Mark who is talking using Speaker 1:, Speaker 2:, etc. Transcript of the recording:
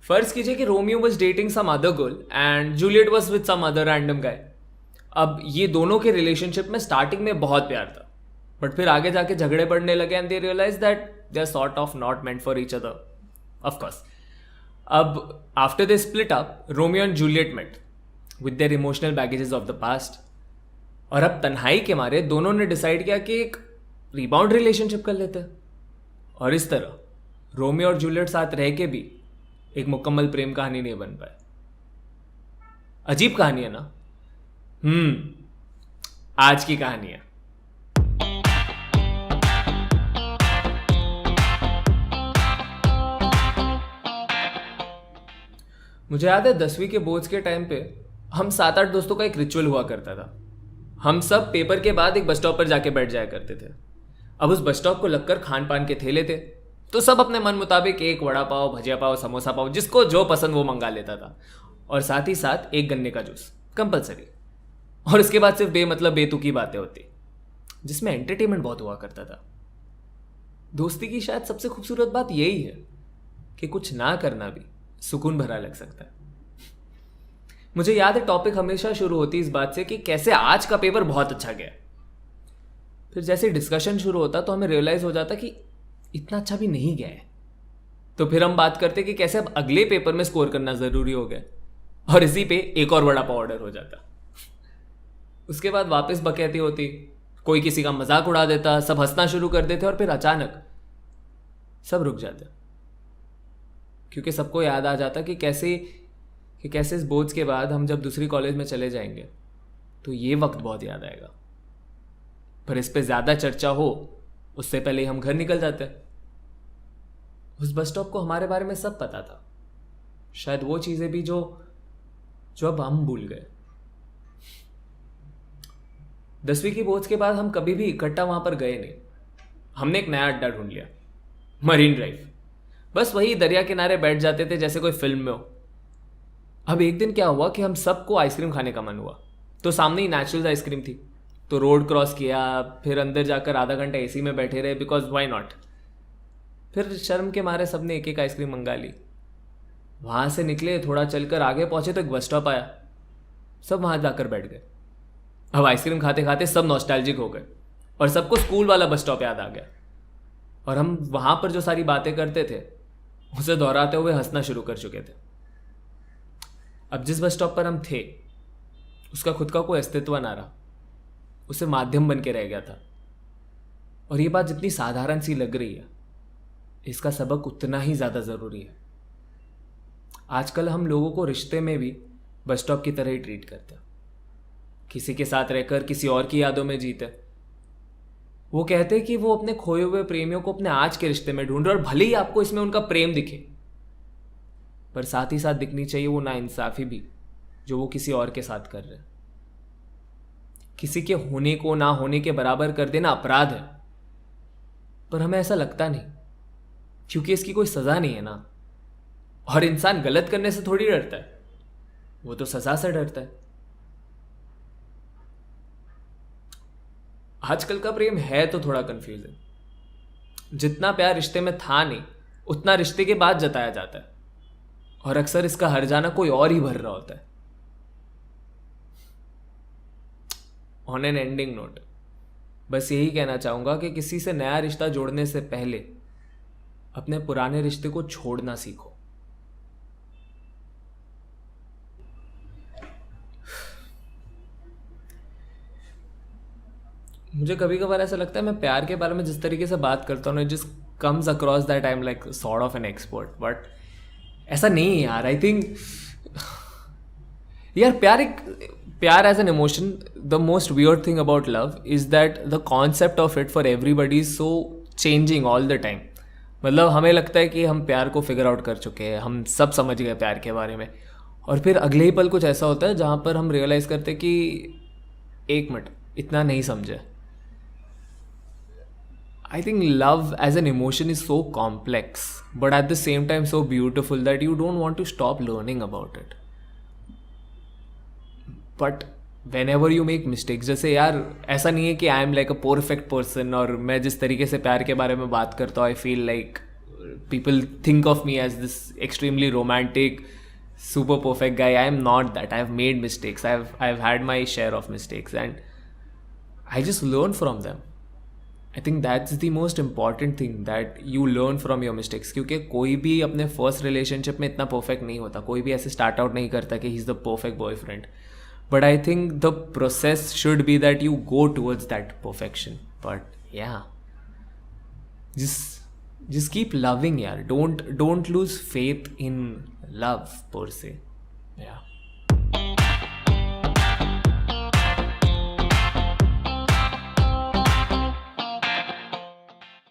Speaker 1: फर्ज कीजिए कि Romeo was dating some other girl and Juliet was with some other random guy. अब ये दोनों के रिलेशनशिप में स्टार्टिंग में बहुत प्यार था, बट फिर आगे जाके झगड़े पड़ने लगे and they realise that they are sort of not meant for each other. Of course अब after they split up, Romeo and Juliet met with their emotional baggages of the past, और अब तन्हाई के मारे दोनों ने डिसाइड किया कि एक रिबाउंड रिलेशनशिप कर लेते हैं। और इस तरह रोमियो और जूलियट साथ रह के भी एक मुकम्मल प्रेम कहानी नहीं बन पाए। अजीब कहानी है ना? आज की कहानी है। मुझे याद है 10वीं के बोर्ड्स के टाइम पे हम 7-8 दोस्तों का एक रिचुअल हुआ करता था। हम सब पेपर के बाद एक बस स्टॉप पर जाके बैठ जाया करते थे। अब उस बस स्टॉप को लगकर खान पान के ठेले थे, तो सब अपने मन मुताबिक एक वड़ा पाव, भजिया पाव, समोसा पाव, जिसको जो पसंद वो मंगा लेता था, और साथ ही साथ एक गन्ने का जूस कंपलसरी। और उसके बाद सिर्फ बेमतलब बेतुकी बातें होती, जिसमें एंटरटेनमेंट बहुत हुआ करता था। दोस्ती की शायद सबसे खूबसूरत बात यही है कि कुछ ना करना भी सुकून भरा लग सकता है। मुझे याद है टॉपिक हमेशा शुरू होती इस बात से कि कैसे आज का पेपर बहुत अच्छा गया। फिर जैसे डिस्कशन शुरू होता तो हमें रियलाइज हो जाता कि इतना अच्छा भी नहीं गया है। तो फिर हम बात करते कि कैसे अब अगले पेपर में स्कोर करना जरूरी हो गया, और इसी पे एक और बड़ा पाव ऑर्डर हो जाता। उसके बाद वापस बकैती होती, कोई किसी का मजाक उड़ा देता, सब हंसना शुरू कर देते, और फिर अचानक सब रुक जाते, क्योंकि सबको याद आ जाता कि कैसे इस बोर्ड्स के बाद हम जब दूसरी कॉलेज में चले जाएंगे तो ये वक्त बहुत याद आएगा। पर इस पे ज्यादा चर्चा हो उससे पहले ही हम घर निकल जाते। उस बस स्टॉप को हमारे बारे में सब पता था, शायद वो चीजें भी जो अब हम भूल गए। 10वीं की बोर्ड्स के बाद हम कभी भी इकट्ठा वहां पर गए नहीं। हमने एक नया अड्डा ढूंढ लिया, मरीन ड्राइव। बस वही दरिया किनारे बैठ जाते थे जैसे कोई फिल्म में हो। अब एक दिन क्या हुआ कि हम सबको आइसक्रीम खाने का मन हुआ, तो सामने ही नेचुरल्स आइसक्रीम थी, तो रोड क्रॉस किया, फिर अंदर जाकर आधा घंटा एसी में बैठे रहे, बिकॉज वाई नॉट। फिर शर्म के मारे सबने एक एक आइसक्रीम मंगा ली। वहां से निकले, थोड़ा चलकर आगे पहुंचे तो एक बस स्टॉप आया, सब वहां जाकर बैठ गए। अब आइसक्रीम खाते खाते सब नॉस्टैल्जिक हो गए और सबको स्कूल वाला बस स्टॉप याद आ गया, और हम वहां पर जो सारी बातें करते थे उसे दोहराते हुए हंसना शुरू कर चुके थे। अब जिस बस स्टॉप पर हम थे उसका खुद का कोई अस्तित्व ना रहा, उसे माध्यम बन के रह गया था। और ये बात जितनी साधारण सी लग रही है, इसका सबक उतना ही ज्यादा जरूरी है। आजकल हम लोगों को रिश्ते में भी बस स्टॉप की तरह ही ट्रीट करते हैं। किसी के साथ रहकर किसी और की यादों में जीते। वो कहते हैं कि वो अपने खोए हुए प्रेमियों को अपने आज के रिश्ते में ढूंढ रहे, और भले ही आपको इसमें उनका प्रेम दिखे, पर साथ ही साथ दिखनी चाहिए वो नाइंसाफी भी जो वो किसी और के साथ कर रहे हैं। किसी के होने को ना होने के बराबर कर देना अपराध है, पर हमें ऐसा लगता नहीं, क्योंकि इसकी कोई सजा नहीं है ना। और इंसान गलत करने से थोड़ी डरता है, वो तो सजा से डरता है। आजकल का प्रेम है तो थोड़ा कंफ्यूजिंग। जितना प्यार रिश्ते में था नहीं, उतना रिश्ते के बाद जताया जाता है, और अक्सर इसका हर जाना कोई और ही भर रहा होता है। ऑन एन एंडिंग नोट, बस यही कहना चाहूंगा कि किसी से नया रिश्ता जोड़ने से पहले अपने पुराने रिश्ते को छोड़ना सीखो। मुझे कभी कभार ऐसा लगता है मैं प्यार के बारे में जिस तरीके से बात करता हूँ, जिस comes across that I am like sort of an expert, but ऐसा नहीं है यार। आई थिंक यार प्यार as an emotion, the most weird thing about love is that the concept of it for everybody is so changing all the time. मतलब हमें लगता है कि हम प्यार को फिगर आउट कर चुके हैं, हम सब समझ गए प्यार के बारे में, और फिर अगले ही पल कुछ ऐसा होता है जहाँ पर हम रियलाइज करते कि एक मिनट, इतना नहीं समझे। I think love as an emotion is so complex, but at the same time so beautiful that you don't want to stop learning about it. But whenever you make mistakes, जैसे यार ऐसा नहीं है कि I am like a perfect person और मैं जिस तरीके से प्यार के बारे में बात करता हूँ I feel like people think of me as this extremely romantic, super perfect guy. I am not that. I've made mistakes. I've had my share of mistakes, and I just learn from them. I think that's the most important thing, that you learn from your mistakes. क्योंकि कोई भी अपने first relationship में इतना perfect नहीं होता. कोई भी ऐसे स्टार्ट आउट नहीं करता कि he is the perfect boyfriend. But I think the process should be that you go towards that perfection. But या just keep loving, yaar. Don't lose faith in love per se. Yeah.